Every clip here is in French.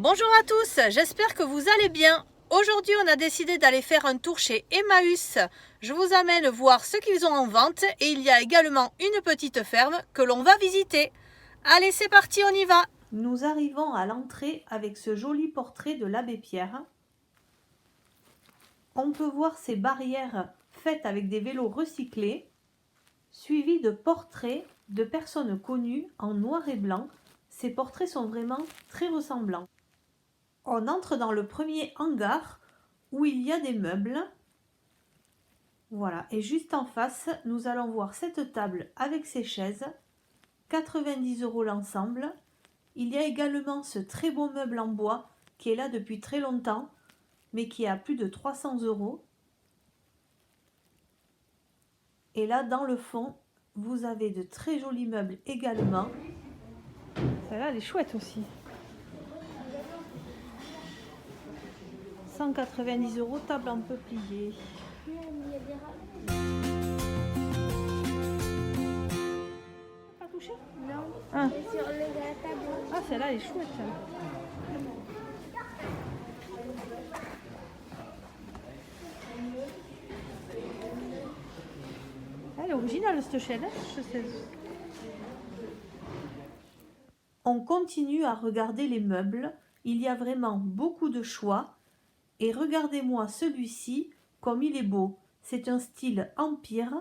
Bonjour à tous, j'espère que vous allez bien. Aujourd'hui, on a décidé d'aller faire un tour chez Emmaüs. Je vous amène voir ce qu'ils ont en vente et il y a également une petite ferme que l'on va visiter. Allez, c'est parti, on y va. Nous arrivons à l'entrée avec ce joli portrait de l'abbé Pierre. On peut voir ces barrières faites avec des vélos recyclés, suivies de portraits de personnes connues en noir et blanc. Ces portraits sont vraiment très ressemblants. On entre dans le premier hangar où il y a des meubles. Voilà, et juste en face, nous allons voir cette table avec ses chaises, 90 € l'ensemble. Il y a également ce très beau meuble en bois qui est là depuis très longtemps, mais qui est à plus de 300 €. Et là, dans le fond, vous avez de très jolis meubles également. Celle-là, elle est chouette aussi. 190 €, table en peuplier. Pas touché? Non. Ah, Sur la table. ah celle-là, elle est chouette. Elle est originale cette chaîne. On continue à regarder les meubles. Il y a vraiment beaucoup de choix. Et regardez-moi celui-ci, comme il est beau. C'est un style empire.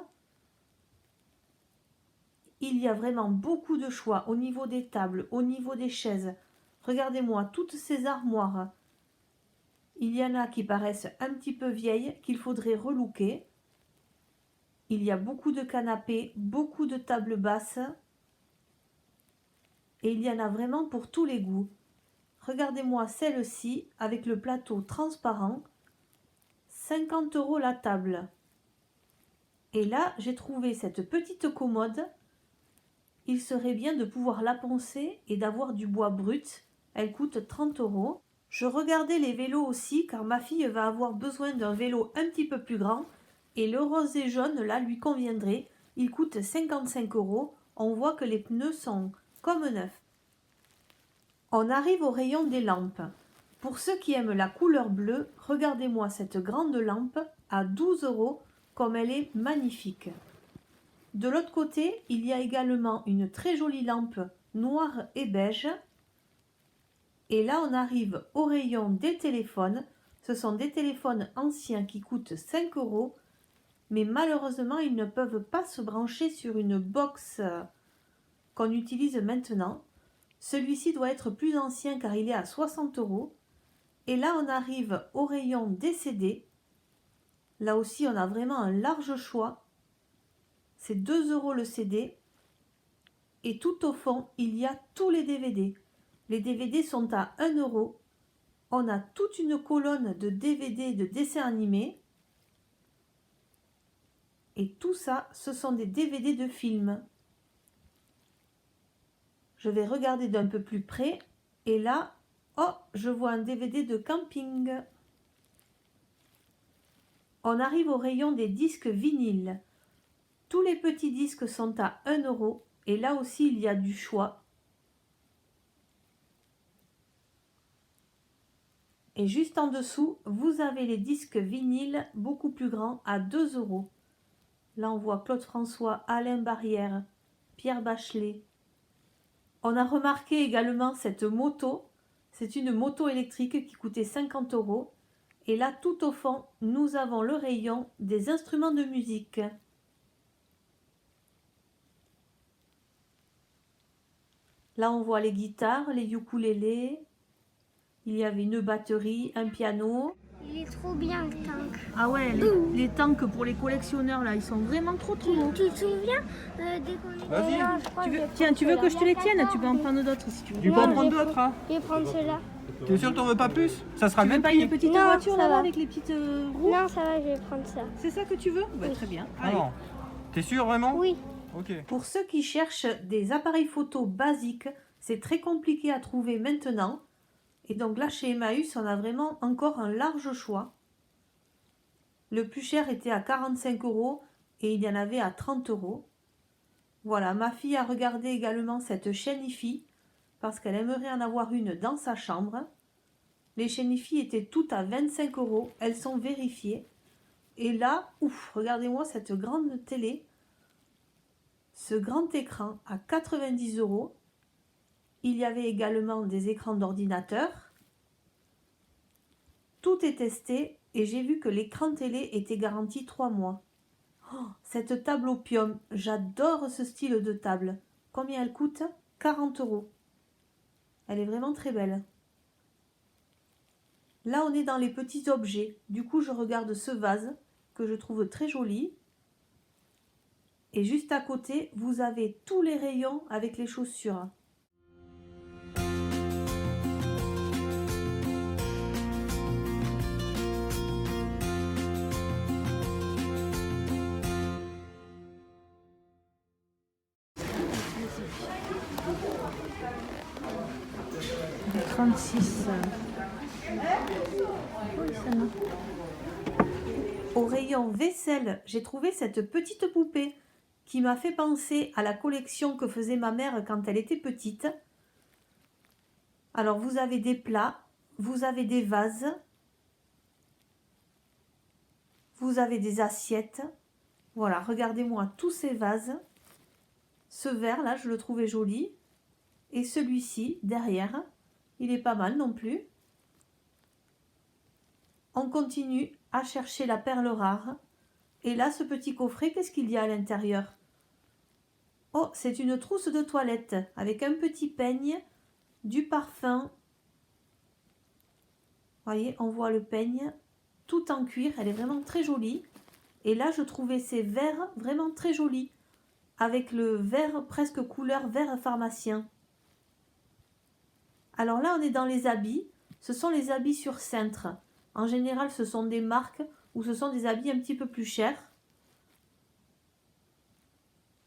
Il y a vraiment beaucoup de choix au niveau des tables, au niveau des chaises. Regardez-moi toutes ces armoires. Il y en a qui paraissent un petit peu vieilles, qu'il faudrait relooker. Il y a beaucoup de canapés, beaucoup de tables basses. Et il y en a vraiment pour tous les goûts. Regardez-moi celle-ci avec le plateau transparent. 50 € la table. Et là, j'ai trouvé cette petite commode. Il serait bien de pouvoir la poncer et d'avoir du bois brut. Elle coûte 30 €. Je regardais les vélos aussi car ma fille va avoir besoin d'un vélo un petit peu plus grand. Et le rose et jaune, là, lui conviendrait. Il coûte 55 €. On voit que les pneus sont comme neufs. On arrive au rayon des lampes. Pour ceux qui aiment la couleur bleue, regardez-moi cette grande lampe à 12 € comme elle est magnifique. De l'autre côté, il y a également une très jolie lampe noire et beige. Et là, on arrive au rayon des téléphones. Ce sont des téléphones anciens qui coûtent 5 €, mais malheureusement, ils ne peuvent pas se brancher sur une box qu'on utilise maintenant. Celui-ci doit être plus ancien car il est à 60 €. Et là, on arrive au rayon des CD. Là aussi, on a vraiment un large choix. C'est 2 € le CD. Et tout au fond, il y a tous les DVD. Les DVD sont à 1 €. On a toute une colonne de DVD de dessins animés. Et tout ça, ce sont des DVD de films. Je vais regarder d'un peu plus près. Et là, oh, je vois un DVD de camping. On arrive au rayon des disques vinyles. Tous les petits disques sont à 1 € et là aussi il y a du choix. Et juste en dessous, vous avez les disques vinyles beaucoup plus grands à 2 €. Là on voit Claude François, Alain Barrière, Pierre Bachelet. On a remarqué également cette moto. C'est une moto électrique qui coûtait 50 €. Et là tout au fond, nous avons le rayon des instruments de musique. Là, on voit les guitares, les ukulélés. Il y avait une batterie, un piano. Il est trop bien le tank. Ah ouais, les tanks pour les collectionneurs, là, ils sont vraiment trop beaux. Tu te souviens dès qu'on était Vas-y. là, je crois que je vais Tiens, tu veux prendre que je te les celle-là. tienne? Tu peux en prendre d'autres si tu veux. Tu peux en prendre d'autres, hein. Je vais prendre celle-là. T'es sûr que t'en veux pas plus? Ça sera Tu le veux même pas prix. une petite Non, voiture ça là-bas va. avec les petites roues? Non, ça va, je vais prendre ça. C'est ça que tu veux? Bah, Oui. très bien. Ah Allez. non. T'es sûr vraiment? Oui. Ok. Pour ceux qui cherchent des appareils photo basiques, c'est très compliqué à trouver maintenant. Et donc là, chez Emmaüs, on a vraiment encore un large choix. Le plus cher était à 45 € et il y en avait à 30 €. Voilà, ma fille a regardé également cette chaîne IFI parce qu'elle aimerait en avoir une dans sa chambre. Les chénifis étaient toutes à 25 €. Elles sont vérifiées. Et là, ouf, regardez-moi cette grande télé. Ce grand écran à 90 €. Il y avait également des écrans d'ordinateur. Tout est testé et j'ai vu que l'écran télé était garanti 3 mois. Oh, cette table opium, j'adore ce style de table. Combien elle coûte? 40 €. Elle est vraiment très belle. Là, on est dans les petits objets. Du coup, je regarde ce vase que je trouve très joli. Et juste à côté, vous avez tous les rayons avec les chaussures. Le 36. Au rayon vaisselle, j'ai trouvé cette petite poupée qui m'a fait penser à la collection que faisait ma mère quand elle était petite. Alors vous avez des plats, vous avez des vases, vous avez des assiettes. Voilà, regardez-moi tous ces vases. Ce verre là, je le trouvais joli. Et celui-ci, derrière, il est pas mal non plus. On continue à chercher la perle rare. Et là, ce petit coffret, qu'est-ce qu'il y a à l'intérieur? Oh, c'est une trousse de toilette avec un petit peigne, du parfum. Voyez, on voit le peigne tout en cuir. Elle est vraiment très jolie. Et là, je trouvais ces verres vraiment très jolis. Avec le vert presque couleur vert pharmacien. Alors là, on est dans les habits. Ce sont les habits sur cintre. En général, ce sont des marques ou ce sont des habits un petit peu plus chers.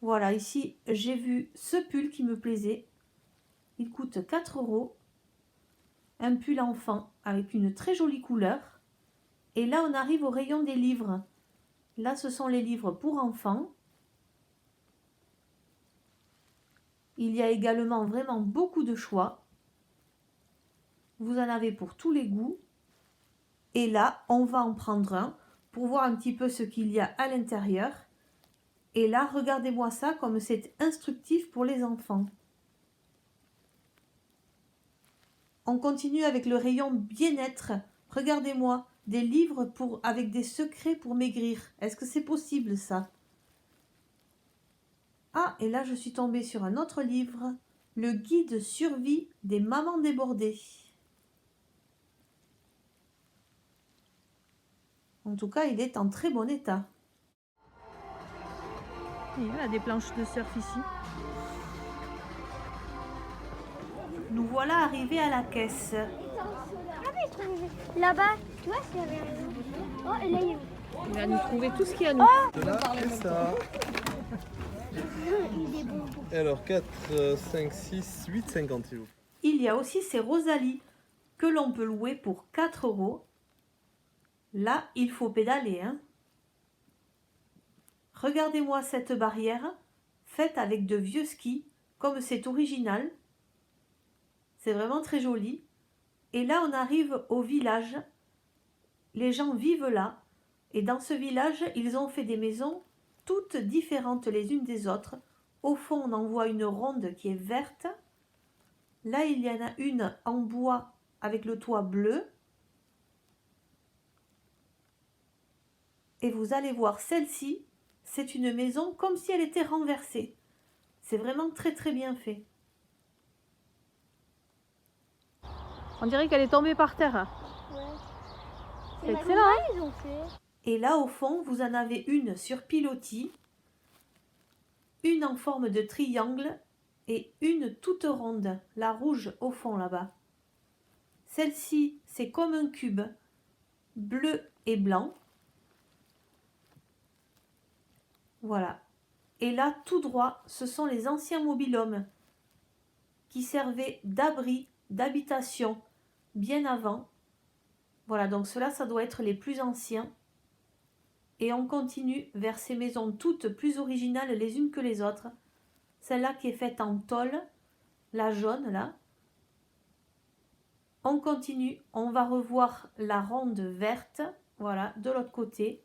Voilà, ici, j'ai vu ce pull qui me plaisait. Il coûte 4 €. Un pull enfant avec une très jolie couleur. Et là, on arrive au rayon des livres. Là, ce sont les livres pour enfants. Il y a également vraiment beaucoup de choix. Vous en avez pour tous les goûts. Et là, on va en prendre un pour voir un petit peu ce qu'il y a à l'intérieur. Et là, regardez-moi ça comme c'est instructif pour les enfants. On continue avec le rayon bien-être. Regardez-moi, des livres avec des secrets pour maigrir. Est-ce que c'est possible ça? Ah, et là je suis tombée sur un autre livre. Le guide survie des mamans débordées. En tout cas, il est en très bon état. Il y a des planches de surf ici. Nous voilà arrivés à la caisse. Là-bas, tu vois, s'il y avait un... Oh, et là, il y a... Il va nous trouver tout ce qu'il y a à nous. Là, c'est ça. Il est bon. Et alors 4, 5, 6, 8, 50 s'il vous plaît. Il y a aussi ces Rosalie que l'on peut louer pour 4 €. Là, il faut pédaler, hein. Regardez-moi cette barrière faite avec de vieux skis, comme c'est original. C'est vraiment très joli. Et là, on arrive au village. Les gens vivent là. Et dans ce village, ils ont fait des maisons toutes différentes les unes des autres. Au fond, on en voit une ronde qui est verte. Là, il y en a une en bois avec le toit bleu. Et vous allez voir celle-ci, c'est une maison comme si elle était renversée. C'est vraiment très très bien fait. On dirait qu'elle est tombée par terre. Ouais. C'est excellent, hein? Ils ont fait. Et là, au fond, vous en avez une sur pilotis, une en forme de triangle et une toute ronde, la rouge au fond là-bas. Celle-ci, c'est comme un cube, bleu et blanc. Voilà. Et là, tout droit, ce sont les anciens mobil-hommes qui servaient d'abri, d'habitation bien avant. Voilà, donc cela, ça doit être les plus anciens. Et on continue vers ces maisons toutes plus originales les unes que les autres. Celle-là qui est faite en tôle, la jaune là. On continue, on va revoir la ronde verte, voilà, de l'autre côté.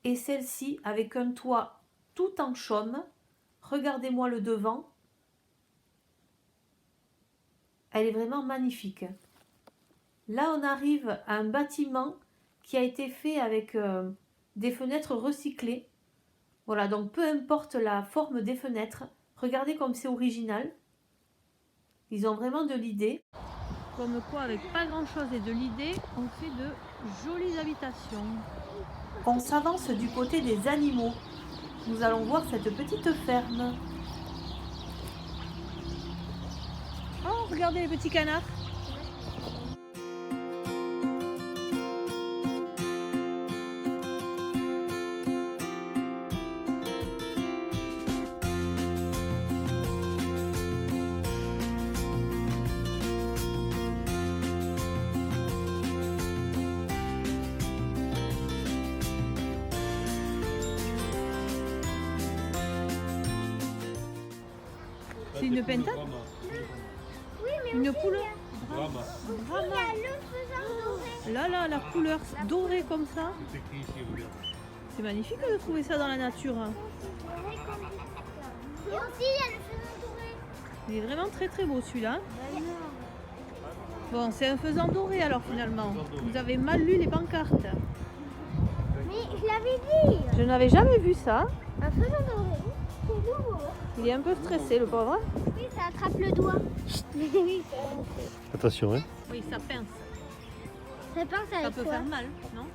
Et celle-ci avec un toit tout en chaume. Regardez-moi le devant. Elle est vraiment magnifique. Là, on arrive à un bâtiment qui a été fait avec des fenêtres recyclées. Voilà, donc peu importe la forme des fenêtres, regardez comme c'est original. Ils ont vraiment de l'idée. Comme quoi, avec pas grand-chose et de l'idée, on fait de jolies habitations. On s'avance du côté des animaux. Nous allons voir cette petite ferme. Oh, regardez les petits canards. C'est une pentade? Oui, mais Une aussi, poule? il y a le faisan doré. Là, là, la couleur dorée comme ça. C'est magnifique de trouver ça dans la nature. Et aussi, il y a le faisan doré. Il est vraiment très très beau celui-là. Bon, c'est un faisan doré alors finalement. Vous avez mal lu les pancartes. Mais je l'avais dit. Je n'avais jamais vu ça. Un faisan doré. C'est nouveau. Il est un peu stressé le pauvre. Oui, ça attrape le doigt. Oui, Attention, hein. Oui, ça pince. ça pince Ça avec peut quoi? faire mal, non?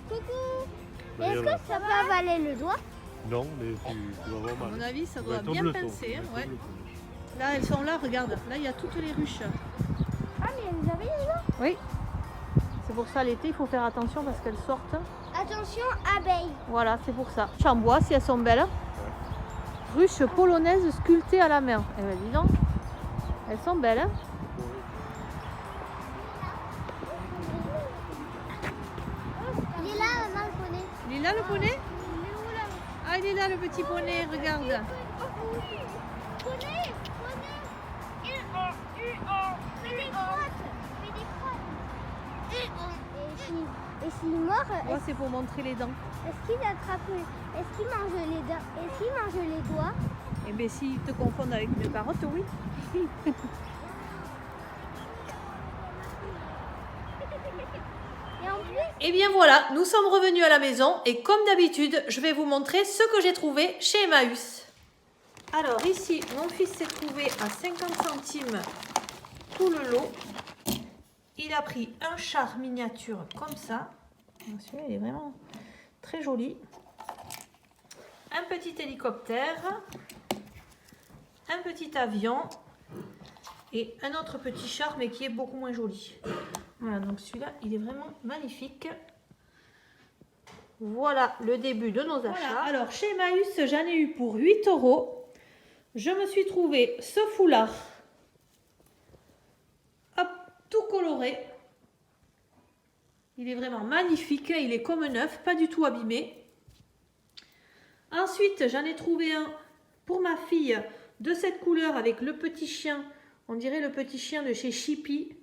Coucou. Est-ce que ça peut avaler le doigt? Non, mais tu vas avoir À mon mal. avis, ça doit Ouais, tombe bien le ton. pincer. Ouais, Ouais. tombe le ton. Là, elles sont là, regarde. Là, il y a toutes les ruches. Ah, mais vous avez les doigts? Oui. C'est pour ça l'été, il faut faire attention parce qu'elles sortent. Attention, abeilles. Voilà, c'est pour ça. Chambois, si elles sont belles. Ruches polonaises sculptées à la main. Eh ben dis donc, elles sont belles. Hein. Il est là, maman, le poney. Il est là le poney? Il est où là? Ah, il est là le petit poney, regarde. Poney, poney. Fais des crottes. Fais des crottes. Et s'il mord, Moi, c'est pour montrer les dents. est-ce qu'il attrape, est-ce qu'il mange les dents, est-ce qu'il mange les doigts? Eh bien, s'ils te confondent avec une carotte, oui. Et en plus, Eh bien voilà, nous sommes revenus à la maison et comme d'habitude, je vais vous montrer ce que j'ai trouvé chez Emmaüs. Alors ici, mon fils s'est trouvé à 50 centimes tout le lot. Il a pris un char miniature comme ça. Celui-là, il est vraiment très joli. Un petit hélicoptère, un petit avion et un autre petit char mais qui est beaucoup moins joli. Voilà, donc celui-là, il est vraiment magnifique. Voilà le début de nos achats. Voilà, alors chez Emmaüs, j'en ai eu pour 8 €. Je me suis trouvé ce foulard. Hop, tout coloré. Il est vraiment magnifique, il est comme neuf, pas du tout abîmé. Ensuite, j'en ai trouvé un pour ma fille de cette couleur avec le petit chien. On dirait le petit chien de chez Chippy.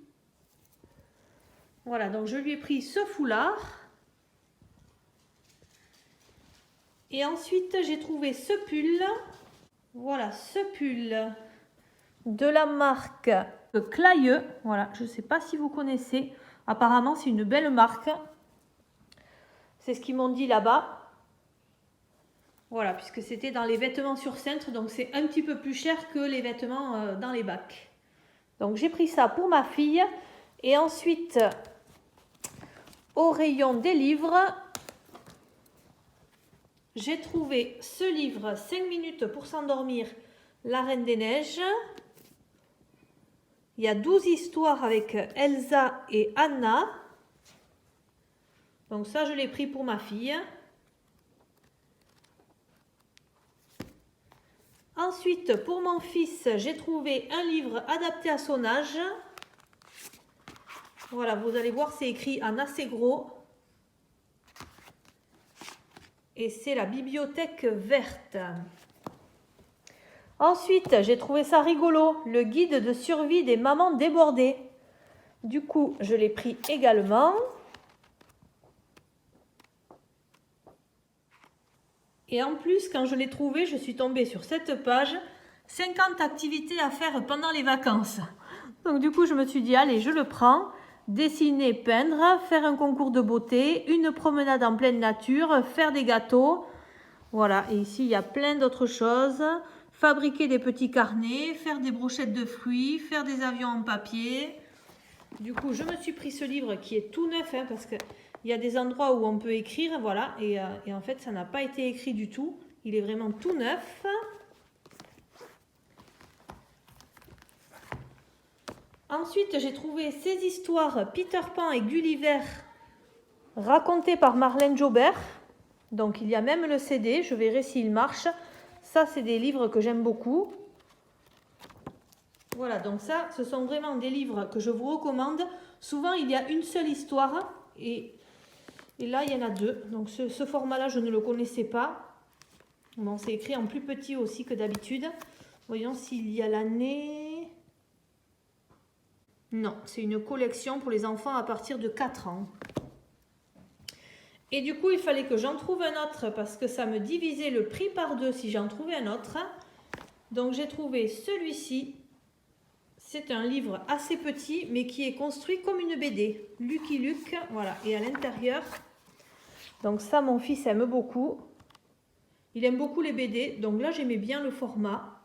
Voilà, donc je lui ai pris ce foulard. Et ensuite, j'ai trouvé ce pull. Voilà, ce pull de la marque Clayeux. Voilà, je ne sais pas si vous connaissez. Apparemment, c'est une belle marque. C'est ce qu'ils m'ont dit là-bas. Voilà, puisque c'était dans les vêtements sur cintre, donc c'est un petit peu plus cher que les vêtements dans les bacs. Donc j'ai pris ça pour ma fille. Et ensuite, au rayon des livres, j'ai trouvé ce livre 5 minutes pour s'endormir, La Reine des Neiges. Il y a 12 histoires avec Elsa et Anna. Donc ça, je l'ai pris pour ma fille. Ensuite, pour mon fils, j'ai trouvé un livre adapté à son âge. Voilà, vous allez voir, c'est écrit en assez gros. Et c'est la bibliothèque verte. Ensuite, j'ai trouvé ça rigolo, le guide de survie des mamans débordées. Du coup, je l'ai pris également. Et en plus, quand je l'ai trouvé, je suis tombée sur cette page. 50 activités à faire pendant les vacances. Donc du coup, je me suis dit, allez, je le prends. Dessiner, peindre, faire un concours de beauté, une promenade en pleine nature, faire des gâteaux. Voilà, et ici, il y a plein d'autres choses. Fabriquer des petits carnets, faire des brochettes de fruits, faire des avions en papier. Du coup, je me suis pris ce livre qui est tout neuf, hein, parce qu'il y a des endroits où on peut écrire, voilà, et en fait, ça n'a pas été écrit du tout. Il est vraiment tout neuf. Ensuite, j'ai trouvé ces histoires Peter Pan et Gulliver racontées par Marlène Jobert. Donc, il y a même le CD. Je verrai s'il marche. Ça, c'est des livres que j'aime beaucoup. Voilà, donc ça, ce sont vraiment des livres que je vous recommande. Souvent, il y a une seule histoire et là, il y en a deux. Donc, ce format-là, je ne le connaissais pas. Bon, c'est écrit en plus petit aussi que d'habitude. Voyons s'il y a l'année... Non, c'est une collection pour les enfants à partir de 4 ans. Et du coup, il fallait que j'en trouve un autre parce que ça me divisait le prix par deux si j'en trouvais un autre. Donc, j'ai trouvé celui-ci. C'est un livre assez petit, mais qui est construit comme une BD. Lucky Luke, voilà. Et à l'intérieur, donc ça, mon fils aime beaucoup. Il aime beaucoup les BD. Donc là, j'aimais bien le format,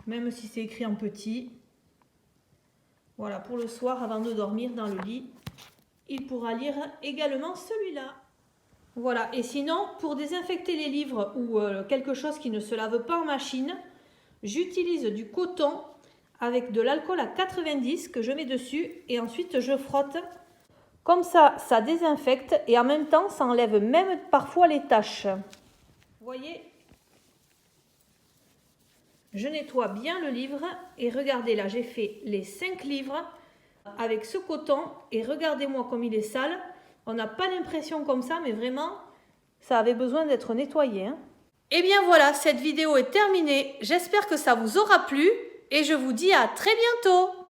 même si c'est écrit en petit. Voilà, pour le soir, avant de dormir dans le lit, il pourra lire également celui-là. Voilà, et sinon, pour désinfecter les livres ou quelque chose qui ne se lave pas en machine, j'utilise du coton avec de l'alcool à 90 que je mets dessus et ensuite je frotte. Comme ça, ça désinfecte et en même temps, ça enlève même parfois les taches. Vous voyez ? Je nettoie bien le livre et regardez là, j'ai fait les 5 livres avec ce coton et regardez-moi comme il est sale. On n'a pas l'impression comme ça, mais vraiment, ça avait besoin d'être nettoyé. Hein. Et bien voilà, cette vidéo est terminée. J'espère que ça vous aura plu et je vous dis à très bientôt.